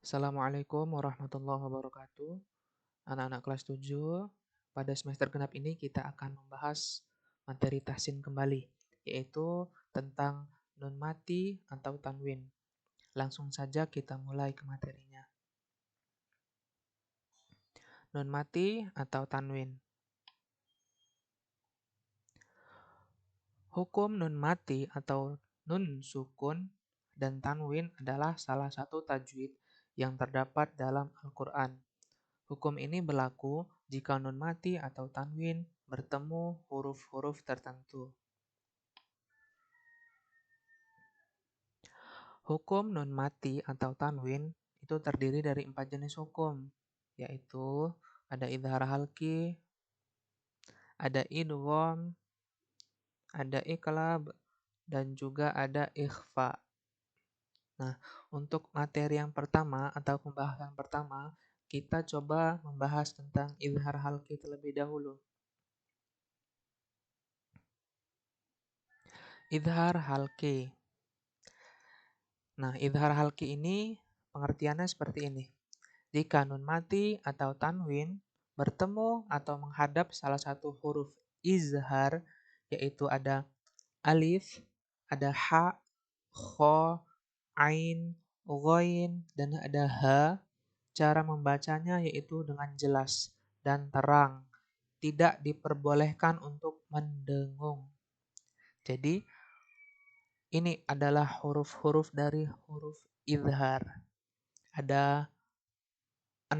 Assalamualaikum warahmatullahi wabarakatuh. Anak-anak kelas 7, pada semester genap ini kita akan membahas materi tahsin kembali, yaitu tentang nun mati atau tanwin. Langsung saja kita mulai ke materinya. Nun mati atau tanwin. Hukum nun mati atau nun sukun dan tanwin adalah salah satu tajwid yang terdapat dalam Al-Quran. Hukum ini berlaku jika nun mati atau tanwin bertemu huruf-huruf tertentu. Hukum nun mati atau tanwin itu terdiri dari 4 jenis hukum, yaitu ada idhar halki, ada idgham, ada iqlab, dan juga ada ikhfa. Nah, untuk materi yang pertama atau pembahasan pertama, kita coba membahas tentang idhar halki terlebih dahulu. Idhar halki. Nah, idhar halki ini pengertiannya seperti ini. Jika nun mati atau tanwin bertemu atau menghadap salah satu huruf izhar, yaitu ada alif, ada ha, kho, ain, ghain, dan ada ha, cara membacanya yaitu dengan jelas dan terang. Tidak diperbolehkan untuk mendengung. Jadi, ini adalah huruf-huruf dari huruf idhar. Ada 6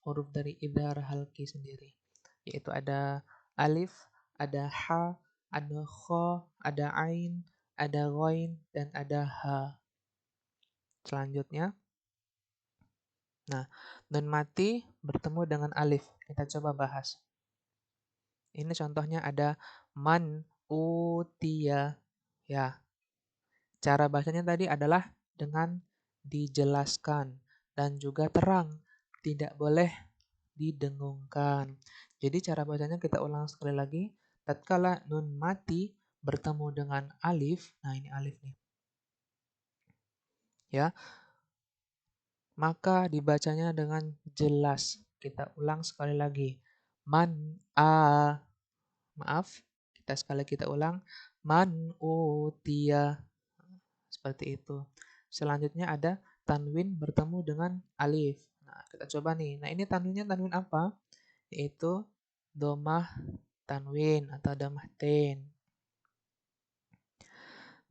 huruf dari idhar halki sendiri. Yaitu ada alif, ada ha, ada kho, ada ain, ada ghain, dan ada ha. Selanjutnya, nah, nun mati bertemu dengan alif. Kita coba bahas. Ini contohnya ada man utiya. Ya, cara bacanya tadi adalah dengan dijelaskan dan juga terang. Tidak boleh didengungkan. Jadi cara bacanya kita ulang sekali lagi. Tatkala nun mati bertemu dengan alif. Nah, ini alif nih. Ya, maka dibacanya dengan jelas. Kita ulang sekali lagi. Man a. Maaf, kita ulang. Man utiya. Seperti itu. Selanjutnya ada tanwin bertemu dengan alif. Nah, kita coba nih. Nah, ini tanwinnya tanwin apa? Yaitu domah tanwin atau domah tain.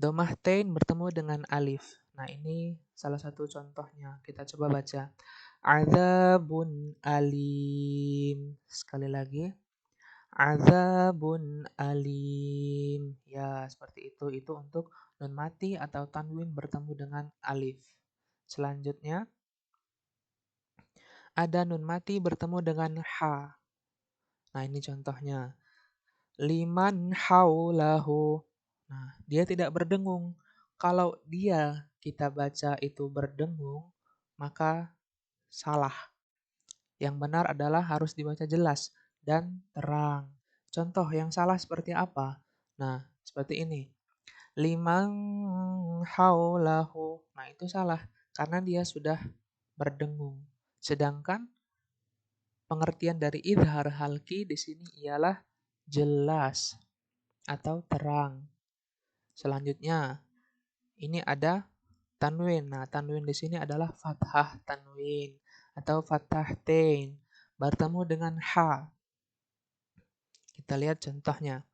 Domah tain bertemu dengan alif. Nah, ini salah satu contohnya. Kita coba baca. Azabun alim. Sekali lagi. Azabun alim. Ya, seperti itu. Itu untuk nun mati atau tanwin bertemu dengan alif. Selanjutnya, ada nun mati bertemu dengan ha. Nah, ini contohnya. Liman haulahu. Nah, dia tidak berdengung. Kalau dia kita baca itu berdengung, maka salah. Yang benar adalah harus dibaca jelas dan terang. Contoh yang salah seperti apa? Nah, seperti ini. Liman haulahu. Nah, itu salah karena dia sudah berdengung. Sedangkan pengertian dari idhar halki di sini ialah jelas atau terang. Selanjutnya, ini ada tanwin. Nah, tanwin di sini adalah fathah tanwin atau fathah tain bertemu dengan ha. Kita lihat contohnya.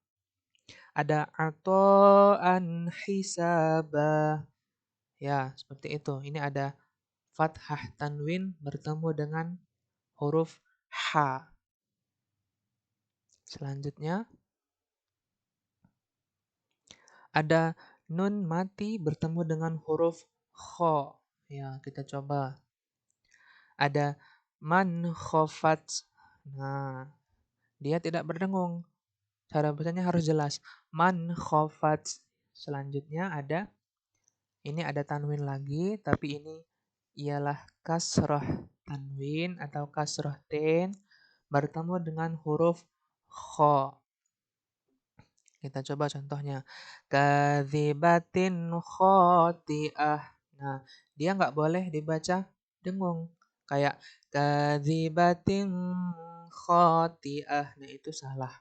Ada ato'an hisaba. Ya, seperti itu. Ini ada fathah tanwin bertemu dengan huruf ha. Selanjutnya, ada nun mati bertemu dengan huruf kho. Ya, kita coba. Ada man khofat. Nah, dia tidak berdengung. Cara bacanya harus jelas. Man khofat. Selanjutnya ini ada tanwin lagi, tapi ini ialah kasroh tanwin atau kasroh ten bertemu dengan huruf kho. Kita coba contohnya. Kadzibatin khoti'ah. Nah, dia nggak boleh dibaca dengung. Kayak kadzibatin khoti'ah. Nah, itu salah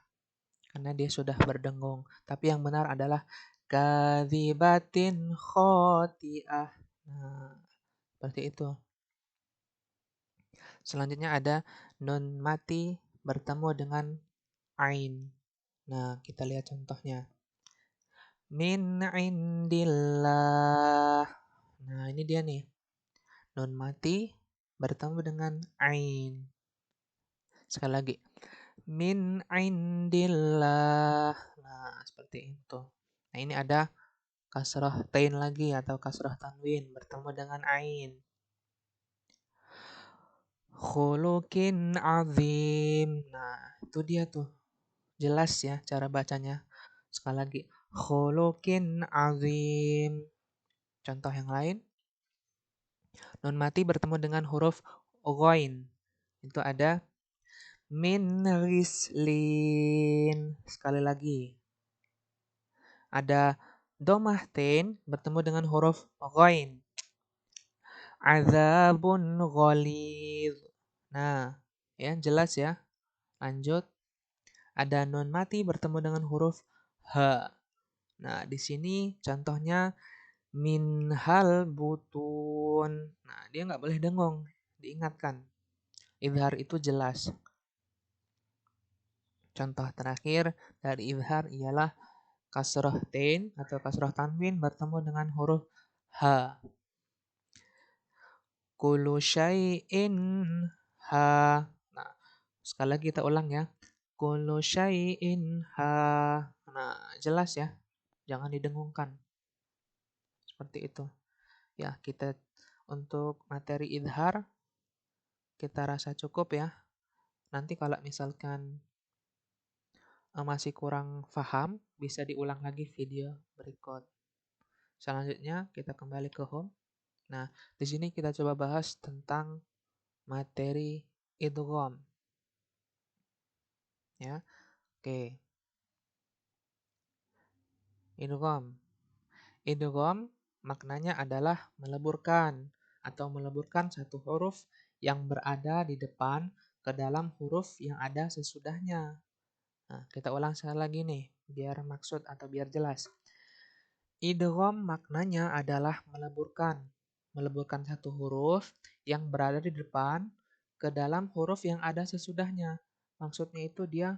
karena dia sudah berdengung. Tapi yang benar adalah kadzibatin khoti'ah. Nah, seperti itu. Selanjutnya ada nun mati bertemu dengan ain. Nah, kita lihat contohnya. Min indillah. Nah, ini dia nih. Nun mati bertemu dengan ain. Sekali lagi. Min indillah. Nah, seperti itu. Nah, ini ada kasrah tain lagi atau kasrah tanwin bertemu dengan ain. Khulukin azim. Nah, itu dia tuh. Jelas ya cara bacanya. Sekali lagi. Khulukin azim. Contoh yang lain. Nun mati bertemu dengan huruf ghain. Itu ada min rislin. Sekali lagi. Ada domah tain bertemu dengan huruf ghain. Azabun ghalidh. Nah, ya jelas ya. Lanjut. Ada nun mati bertemu dengan huruf h. Nah, di sini contohnya minhal butun. Nah, dia nggak boleh dengung. Diingatkan. Izhar itu jelas. Contoh terakhir dari izhar ialah kasroh tain atau kasroh tanwin bertemu dengan huruf h. Kullu syai'in ha. Nah, sekali lagi kita ulang ya. Kullu syai'in ha. Nah, jelas ya. Jangan didengungkan. Seperti itu. Ya, kita untuk materi idhar kita rasa cukup ya. Nanti kalau misalkan masih kurang paham, bisa diulang lagi video berikut. Selanjutnya kita kembali ke home. Nah, di sini kita coba bahas tentang materi idgham. Ya. Oke. Idgham. Idgham maknanya adalah meleburkan atau meleburkan satu huruf yang berada di depan ke dalam huruf yang ada sesudahnya. Nah, kita ulang sekali lagi nih, biar maksud atau biar jelas. Idgham maknanya adalah meleburkan. Meleburkan satu huruf yang berada di depan ke dalam huruf yang ada sesudahnya. Maksudnya itu dia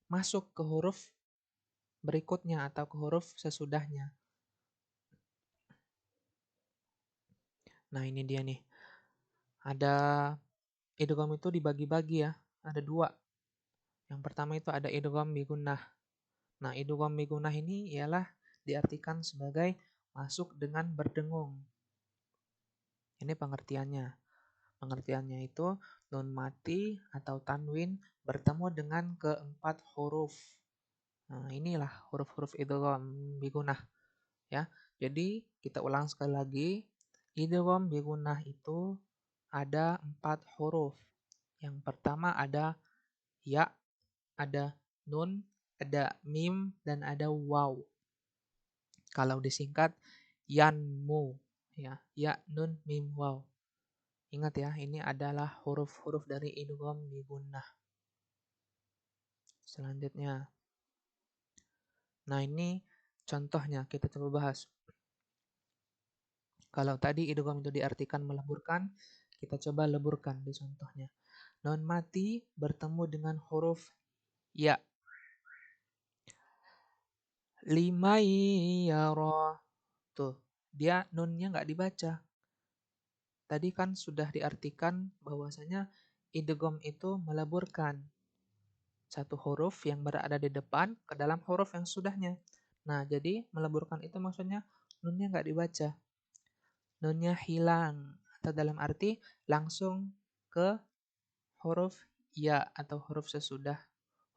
masuk ke huruf berikutnya atau ke huruf sesudahnya. Nah, ini dia nih. Ada idgham itu dibagi-bagi ya. Ada dua. Yang pertama itu ada idgham bigunnah. Nah, idgham bigunnah ini ialah diartikan sebagai masuk dengan berdengung. Ini pengertiannya. Pengertiannya itu nun mati atau tanwin bertemu dengan keempat huruf. Nah, inilah huruf-huruf idgham bigunnah ya. Jadi, kita ulang sekali lagi. Idgham bigunnah itu ada 4 huruf. Yang pertama ada ya, ada nun, ada mim, dan ada waw. Kalau disingkat yanmu ya, ya, nun, mim, waw. Ingat ya, ini adalah huruf-huruf dari idgham bigunnah. Selanjutnya. Nah, ini contohnya kita coba bahas. Kalau tadi idgham itu diartikan meleburkan, kita coba leburkan di contohnya. Nun mati bertemu dengan huruf ya. Lima yara. Tuh, dia nunnya nggak dibaca. Tadi kan sudah diartikan bahwasanya idgham itu meleburkan satu huruf yang berada di depan ke dalam huruf yang sudahnya. Nah, jadi meleburkan itu maksudnya nunnya nggak dibaca. Nunnya hilang. Atau dalam arti langsung ke huruf ya atau huruf sesudah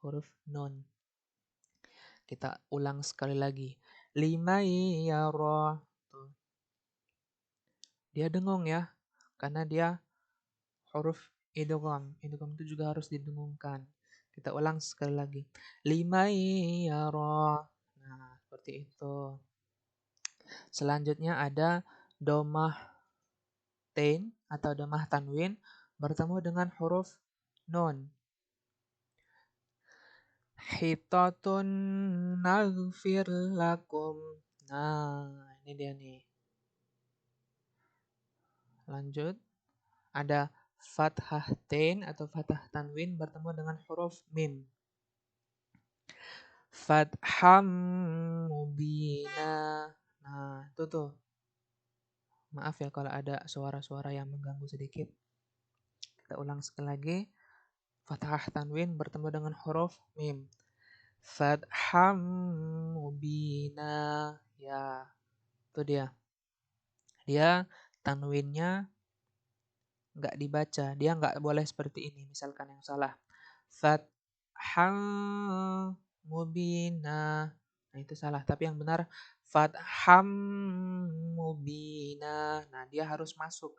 huruf nun. Kita ulang sekali lagi. Lima yara. Tuh. Dia dengung ya. Karena dia huruf idgham. Idgham itu juga harus didengungkan. Kita ulang sekali lagi. Lima yara. Nah, seperti itu. Selanjutnya ada domah tain atau domah tanwin bertemu dengan huruf nun. Hitatun naghfir lakum. Nah, ini dia nih. Lanjut. Ada fathah tain atau fathah tanwin bertemu dengan huruf mim. Fatham mubina. Nah, itu tuh. Maaf ya kalau ada suara-suara yang mengganggu sedikit. Kita ulang sekali lagi. Fathah tanwin bertemu dengan huruf mim. Fatham mubina. Ya, itu dia. Dia tanwinnya nggak dibaca. Dia nggak boleh seperti ini. Misalkan yang salah. Fatham mubina. Nah, itu salah. Tapi yang benar fatham mubina. Nah, dia harus masuk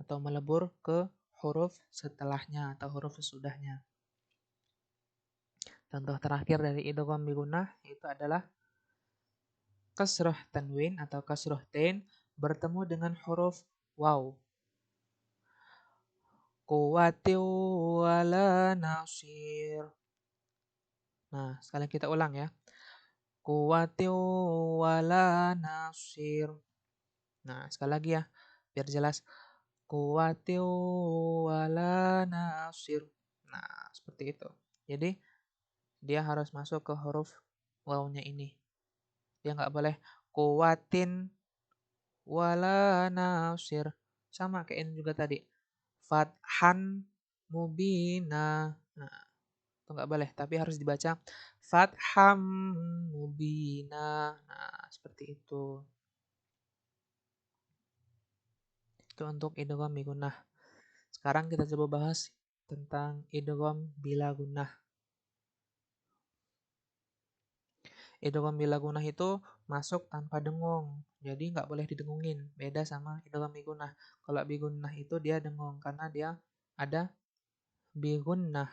atau melebur ke huruf setelahnya atau huruf sesudahnya. Contoh terakhir dari idgham bi gunnah itu adalah kasrah tanwin atau kasrah tain bertemu dengan huruf waw. Quwwati wala nasir. Nah, sekali kita ulang ya. Quwwati wala nasir. Nah, sekali lagi ya, biar jelas. Quwwati wala nasir. Nah, seperti itu. Jadi, dia harus masuk ke huruf wawnya ini. Dia nggak boleh kuwatin wala nasir. Sama kayak ini juga tadi. Fathan mubina. Nah, itu nggak boleh. Tapi harus dibaca fatham mubina. Nah, seperti itu. Itu untuk idgham bi gunnah. Sekarang kita coba bahas tentang idgham bila gunnah. Idgham bila gunnah itu masuk tanpa dengung. Jadi nggak boleh didengungin. Beda sama idgham bi gunnah. Kalau bi gunnah itu dia dengung karena dia ada bi gunnah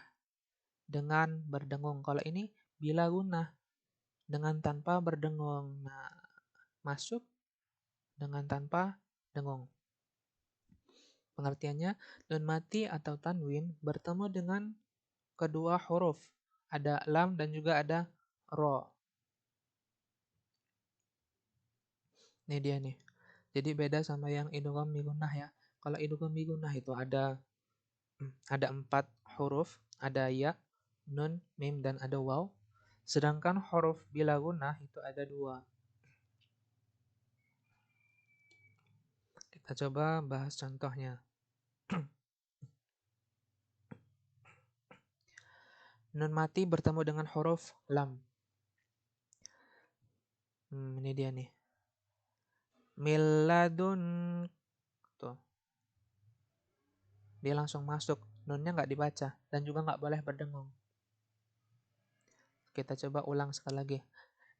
dengan berdengung. Kalau ini bila gunnah dengan tanpa berdengung. Nah, masuk dengan tanpa dengung. Pengertiannya, nun mati atau tanwin bertemu dengan kedua huruf. Ada lam dan juga ada ro. Ini dia nih. Jadi beda sama yang idgham bi gunnah ya. Kalau idgham bi gunnah itu ada 4 huruf, ada ya, nun, mim, dan ada waw. Sedangkan huruf bila gunnah itu ada 2. Kita coba bahas contohnya. Nun mati bertemu dengan huruf lam. Ini dia nih. Miladun. Tuh. Dia langsung masuk. Nunnya nggak dibaca. Dan juga nggak boleh berdengung. Kita coba ulang sekali lagi.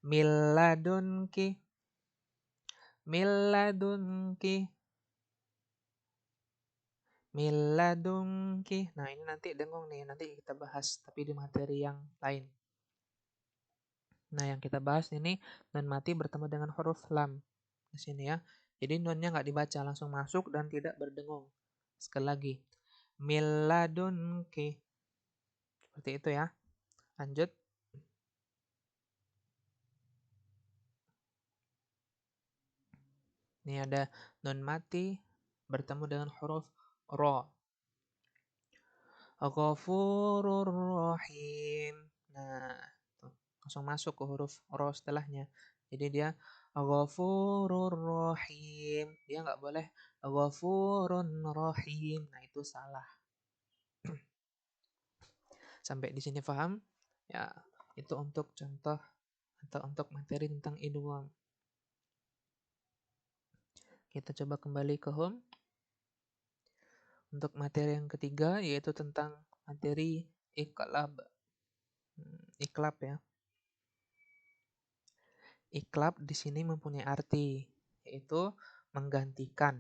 Miladunki. Miladunki. Miladunki. Nah, ini nanti dengung nih. Nanti kita bahas. Tapi di materi yang lain. Nah, yang kita bahas ini nun mati bertemu dengan huruf lam di sini ya. Jadi nunnya nggak dibaca, langsung masuk dan tidak berdengung. Sekali lagi, miladunki. Seperti itu ya. Lanjut. Ini ada nun mati bertemu dengan huruf ro. Ghafurur rahim. Nah, tuh, langsung masuk ke huruf ro setelahnya. Jadi dia Ghafurur rahim. Dia nggak boleh Ghafurun rahim. Nah, itu salah. Sampai di sini paham? Ya, itu untuk contoh atau untuk materi tentang idgham. Kita coba kembali ke home. Untuk materi yang ketiga yaitu tentang materi iqlab. Iqlab ya. Iqlab di sini mempunyai arti yaitu menggantikan.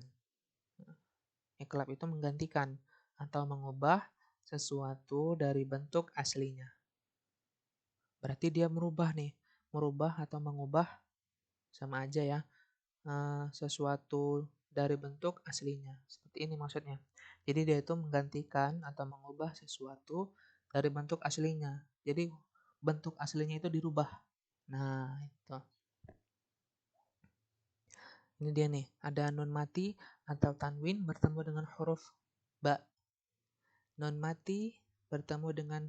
Iqlab itu menggantikan atau mengubah sesuatu dari bentuk aslinya. Berarti dia merubah nih, merubah atau mengubah sama aja ya. Sesuatu dari bentuk aslinya. Seperti ini maksudnya. Jadi dia itu menggantikan atau mengubah sesuatu dari bentuk aslinya. Jadi bentuk aslinya itu dirubah. Nah, itu. Ini dia nih, ada nun mati atau tanwin bertemu dengan huruf ba. Nun mati bertemu dengan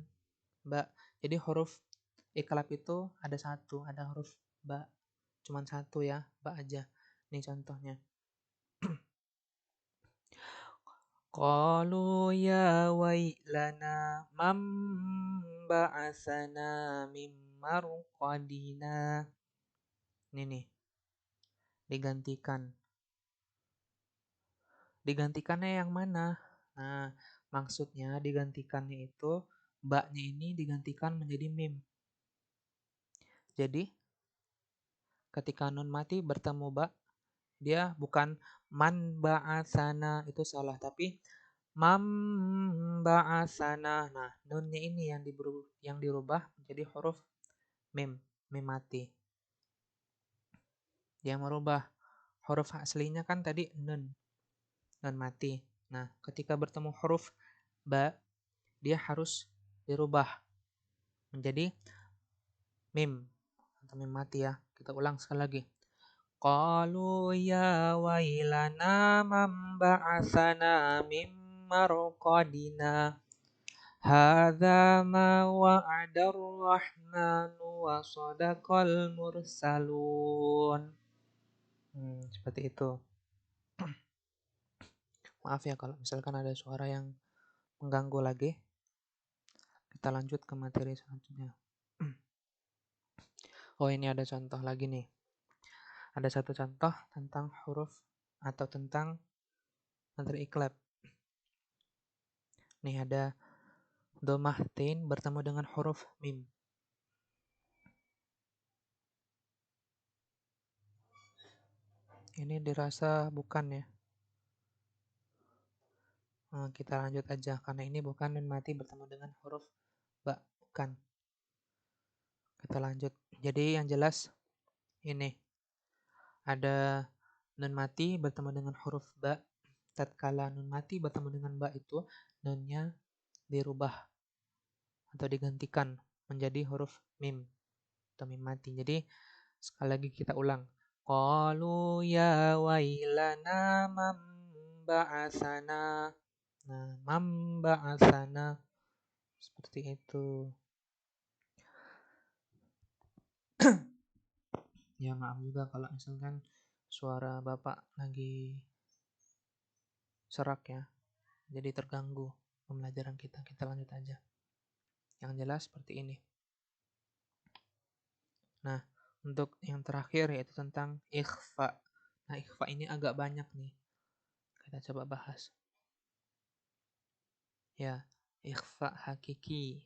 ba. Jadi huruf iklab itu ada satu, ada huruf ba. Cuman satu ya, ba aja. Ini contohnya. Qalu ya wailana mam ba'asana mim marqadina. Ini nih, digantikan. Digantikannya yang mana? Nah, maksudnya digantikannya itu ba-nya ini digantikan menjadi mim. Jadi, ketika nun mati bertemu ba, dia bukan man ba'asana, itu salah, tapi mam ba'asana. Nah, nunnya ini yang dirubah menjadi huruf mim, mim mati. Yang merubah huruf aslinya kan tadi nun mati. Nah, ketika bertemu huruf ba, dia harus dirubah menjadi mim atau mim mati ya. Kita ulang sekali lagi. Qalu ya wailana man ba'asana mim marqadina. Hadza ma wa'adar rahmanu wa sadaqal mursalun. Seperti itu. Maaf ya kalau misalkan ada suara yang mengganggu lagi. Kita lanjut ke materi selanjutnya. Oh, ini ada contoh lagi nih. Ada satu contoh tentang huruf atau tentang materi iklab. Nih ada domah tin bertemu dengan huruf mim. Ini dirasa bukan ya. Nah, kita lanjut aja karena ini bukan nun mati bertemu dengan huruf ba, bukan. Kita lanjut. Jadi yang jelas ini ada nun mati bertemu dengan huruf ba. Tatkala nun mati bertemu dengan ba itu nunnya dirubah atau digantikan menjadi huruf mim atau mim mati. Jadi sekali lagi kita ulang. Qalu ya wailana man ba'asana. Nah, man ba'asana seperti itu. Ya maaf juga kalau misalkan suara Bapak lagi serak ya. Jadi terganggu pembelajaran kita. Kita lanjut aja. Yang jelas seperti ini. Nah, untuk yang terakhir yaitu tentang ikhfa. Nah, ikhfa ini agak banyak nih. Kita coba bahas. Ya, ikhfa hakiki.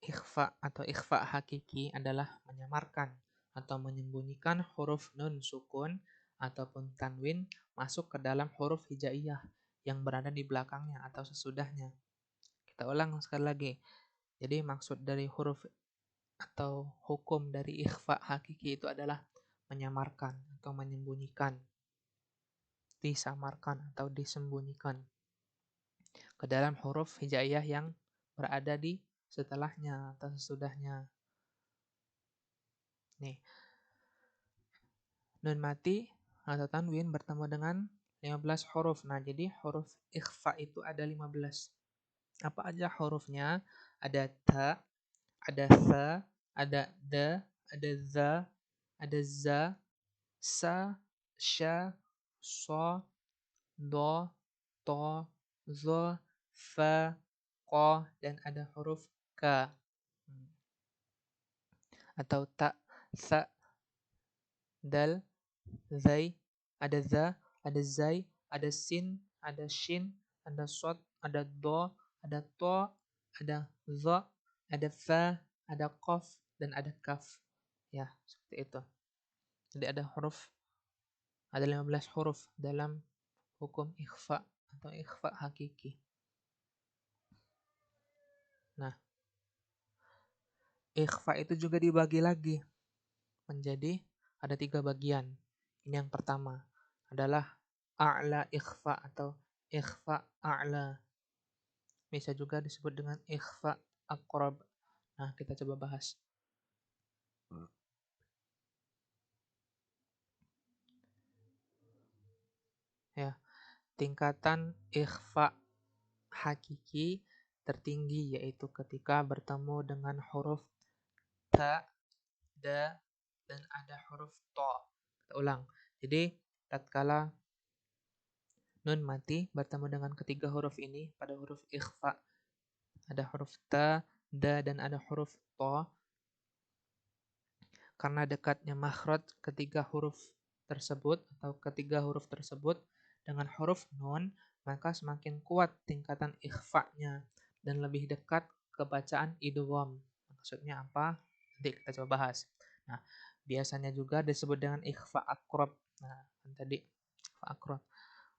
Ikhfa atau ikhfa hakiki adalah menyamarkan atau menyembunyikan huruf nun sukun ataupun tanwin masuk ke dalam huruf hijaiyah yang berada di belakangnya atau sesudahnya. Kita ulang sekali lagi. Jadi maksud dari huruf atau hukum dari ikhfa hakiki itu adalah menyamarkan atau menyembunyikan, disamarkan atau disembunyikan ke dalam huruf hijaiyah yang berada di setelahnya atau sesudahnya. Nih, nun mati atau tanwin bertemu dengan 15 huruf. Nah, jadi huruf ikhfa itu ada 15. Apa aja hurufnya? Ada ta, ada tha, ada da, ada za, ada za, sa, sya, so, do, to, zo, fa, ko, dan ada huruf ka. Atau ta, sa, dal, zai, ada za, ada zai, ada sin, ada shin, ada sod, ada do, ada to, ada zo, ada fa, ada qaf, dan ada kaf. Ya, seperti itu. Jadi ada 15 huruf dalam hukum ikhfa atau ikhfa hakiki. Nah, ikhfa itu juga dibagi lagi menjadi ada 3 bagian. Ini yang pertama adalah a'la ikhfa atau ikhfa a'la. Bisa juga disebut dengan ikhfa aqrab. Nah, kita coba bahas. Ya, tingkatan ikhfa hakiki tertinggi yaitu ketika bertemu dengan huruf ta, da, dan ada huruf to. Kita ulang. Jadi, tatkala nun mati bertemu dengan ketiga huruf ini pada huruf ikhfa, ada huruf ta, da, dan ada huruf to. Karena dekatnya makhraj ketiga huruf tersebut atau ketiga huruf tersebut dengan huruf nun, maka semakin kuat tingkatan ikhfa-nya dan lebih dekat ke bacaan idgham. Maksudnya apa? Nanti kita coba bahas. Nah, biasanya juga disebut dengan ikhfa aqrab. Nah, kan tadi ikhfa aqrab.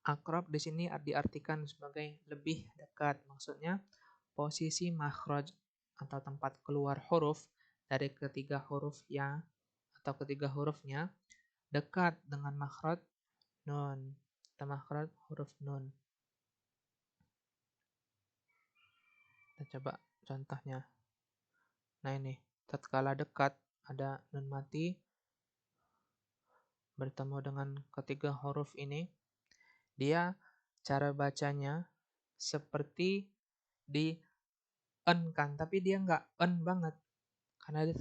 Aqrab di sini diartikan sebagai lebih dekat. Maksudnya posisi makhraj atau tempat keluar huruf dari ketiga huruf ya atau ketiga hurufnya dekat dengan makhraj nun atau makhraj huruf nun. Kita coba contohnya. Nah ini, tatkala dekat ada nun mati bertemu dengan ketiga huruf ini, dia cara bacanya seperti di en kan, tapi dia nggak en banget karena dia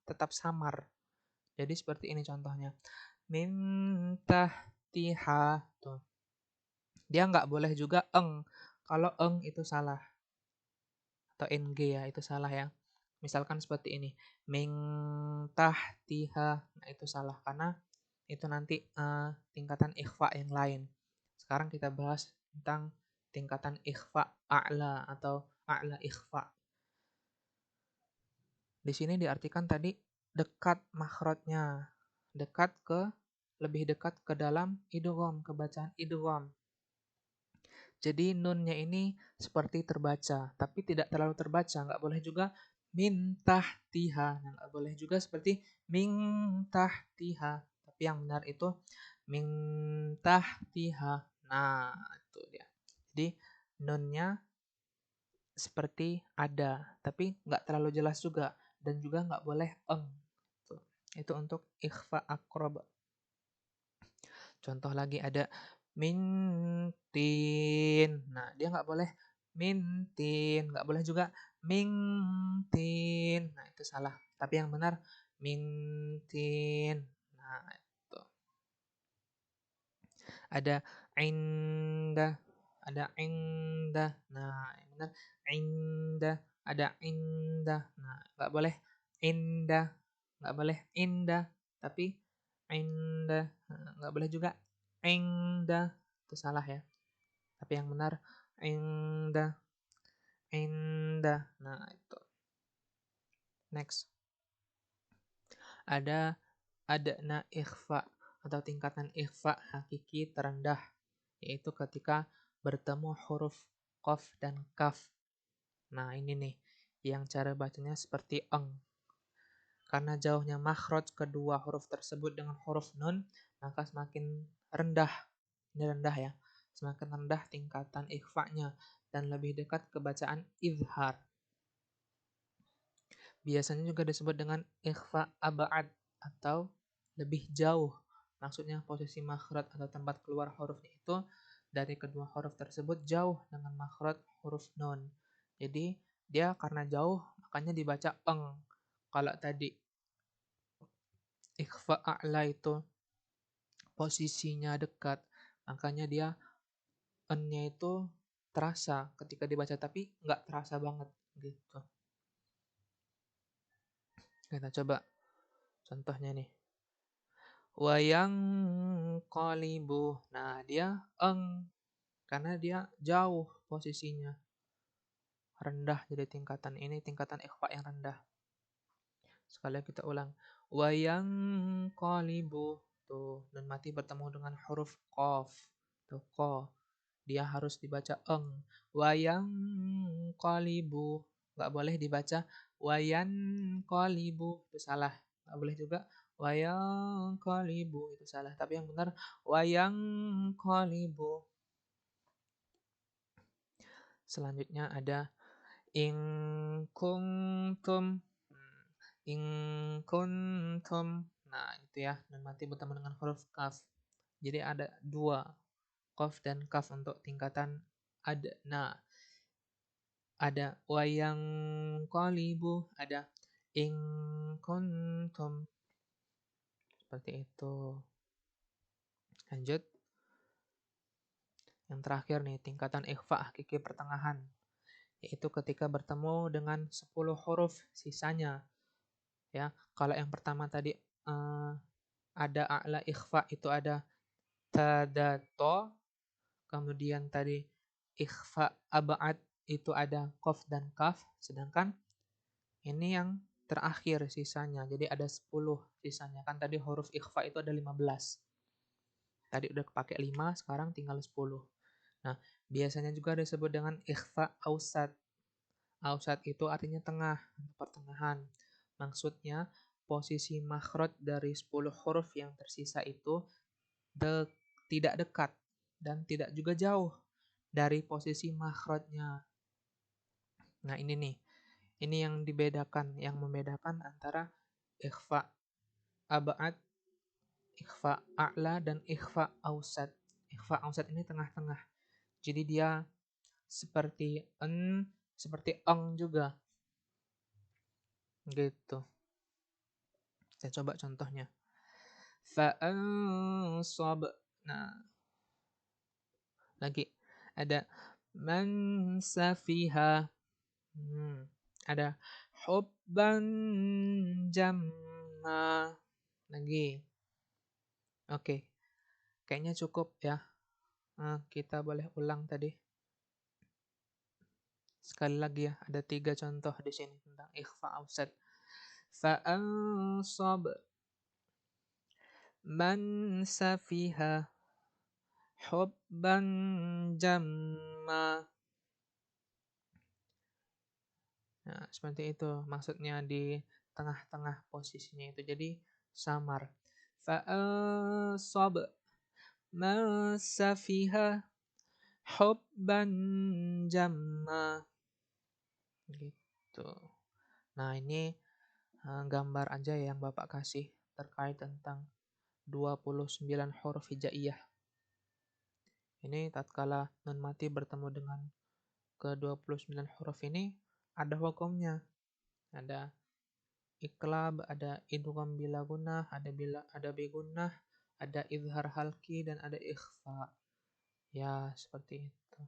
tetap samar. Jadi seperti ini contohnya. Min tahtiha tuh. Dia nggak boleh juga eng. Kalau eng itu salah. Atau ng ya, itu salah ya. Misalkan seperti ini. Min tahtiha. Nah, itu salah karena itu nanti tingkatan ikhfa yang lain. Sekarang kita bahas tentang tingkatan ikhfa a'la atau a'la ikhfa. Di sini diartikan tadi dekat makhrajnya, lebih dekat ke dalam idgham, ke bacaan idgham. Jadi nunnya ini seperti terbaca, tapi tidak terlalu terbaca. Nggak boleh juga min tahtiha. Nah, nggak boleh juga seperti min tahtiha. Tapi yang benar itu min tahtiha. Nah, itu dia. Jadi nunnya seperti ada, tapi nggak terlalu jelas juga. Dan juga nggak boleh eng. Itu untuk ikhfa akrob. Contoh lagi ada mintin. Nah, dia nggak boleh mintin. Nggak boleh juga mintin. Nah, itu salah. Tapi yang benar mintin. Nah, itu. Ada indah. Ada indah. Nah, yang benar indah. Ada indah. Nah, nggak boleh indah. Nggak boleh indah. Tapi indah. Nah, nggak boleh juga indah. Itu salah ya. Tapi yang benar indah. Indah. Nah, itu. Next. Ada na ikhfa atau tingkatan ikhfa hakiki terendah, yaitu ketika bertemu huruf qaf dan kaf. Nah, ini nih yang cara bacanya seperti eng. Karena jauhnya makhraj kedua huruf tersebut dengan huruf nun, maka semakin rendah. Ini rendah ya. Semakin rendah tingkatan ikhfa-nya dan lebih dekat ke bacaan izhar. Biasanya juga disebut dengan ikhfa ab'ad atau lebih jauh. Maksudnya posisi makhraj atau tempat keluar hurufnya itu dari kedua huruf tersebut jauh dengan makhraj huruf nun. Jadi dia karena jauh makanya dibaca eng. Kalau tadi ikhfa a'la itu posisinya dekat, makanya dia n-nya itu terasa ketika dibaca tapi nggak terasa banget gitu. Kita coba contohnya nih. Wayang qalibu. Nah, dia eng karena dia jauh posisinya. Rendah jadi tingkatan ini tingkatan ikhfa yang rendah. Sekali kita ulang. Wayang qalibu. Tuh, nun mati bertemu dengan huruf qaf. Tuh, ko. Dia harus dibaca eng. Wayang qalibu. Nggak boleh dibaca wayan qalibu. Itu salah. Nggak boleh juga wayanqalibu itu salah, tapi yang benar wayanqalibu. Selanjutnya ada in kuntum. In kuntum. Nah, itu ya, nun mati bertemu dengan huruf kaf. Jadi ada dua, qaf dan kaf untuk tingkatan adna. Ada wayang qalibu, ada in kuntum. Seperti itu. Lanjut. Yang terakhir nih, tingkatan ikhfa hakiki pertengahan. Yaitu ketika bertemu dengan 10 huruf sisanya. Ya, kalau yang pertama tadi ada a'la ikhfa itu ada tadato, kemudian tadi ikhfa ab'ad itu ada qaf dan kaf, sedangkan ini yang terakhir sisanya. Jadi ada 10 sisanya. Kan tadi huruf ikhfa itu ada 15. Tadi udah kepake 5, sekarang tinggal 10. Nah, biasanya juga disebut dengan ikhfa ausat. Ausat itu artinya tengah, pertengahan. Maksudnya, posisi makhraj dari 10 huruf yang tersisa itu tidak dekat dan tidak juga jauh dari posisi makhrajnya. Nah, ini nih. Ini yang dibedakan, yang membedakan antara ikhfa ab'ad, ikhfa a'la, dan ikhfa ausat. Ikhfa ausat ini tengah-tengah. Jadi dia seperti seperti eng juga. Gitu. Saya coba contohnya. Fa'ansab. Nah, lagi ada man safiha. Ada hubban jamma. Lagi. Oke. Kayaknya cukup ya. Kita boleh ulang tadi. Sekali lagi ya, ada 3 contoh di sini tentang ikhfa ausat. Fa'ansab man safiha hubban jamma. Nah, seperti itu maksudnya di tengah-tengah posisinya itu. Jadi samar. Fa'ansab man safiha hubban jamma. Gitu. Nah, ini gambar aja yang Bapak kasih terkait tentang 29 huruf hijaiyah. Ini tatkala nun mati bertemu dengan ke-29 huruf ini ada hukumnya. Ada iklab, ada idgham bila gunnah, ada bigunnah, ada izhar halki, dan ada ikhfa. Ya, seperti itu.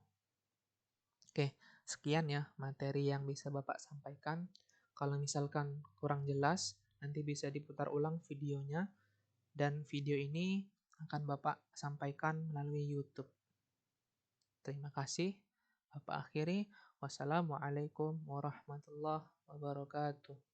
Oke, sekian ya materi yang bisa Bapak sampaikan. Kalau misalkan kurang jelas, nanti bisa diputar ulang videonya. Dan video ini akan Bapak sampaikan melalui YouTube. Terima kasih. Bapak akhiri. Wassalamualaikum warahmatullahi wabarakatuh.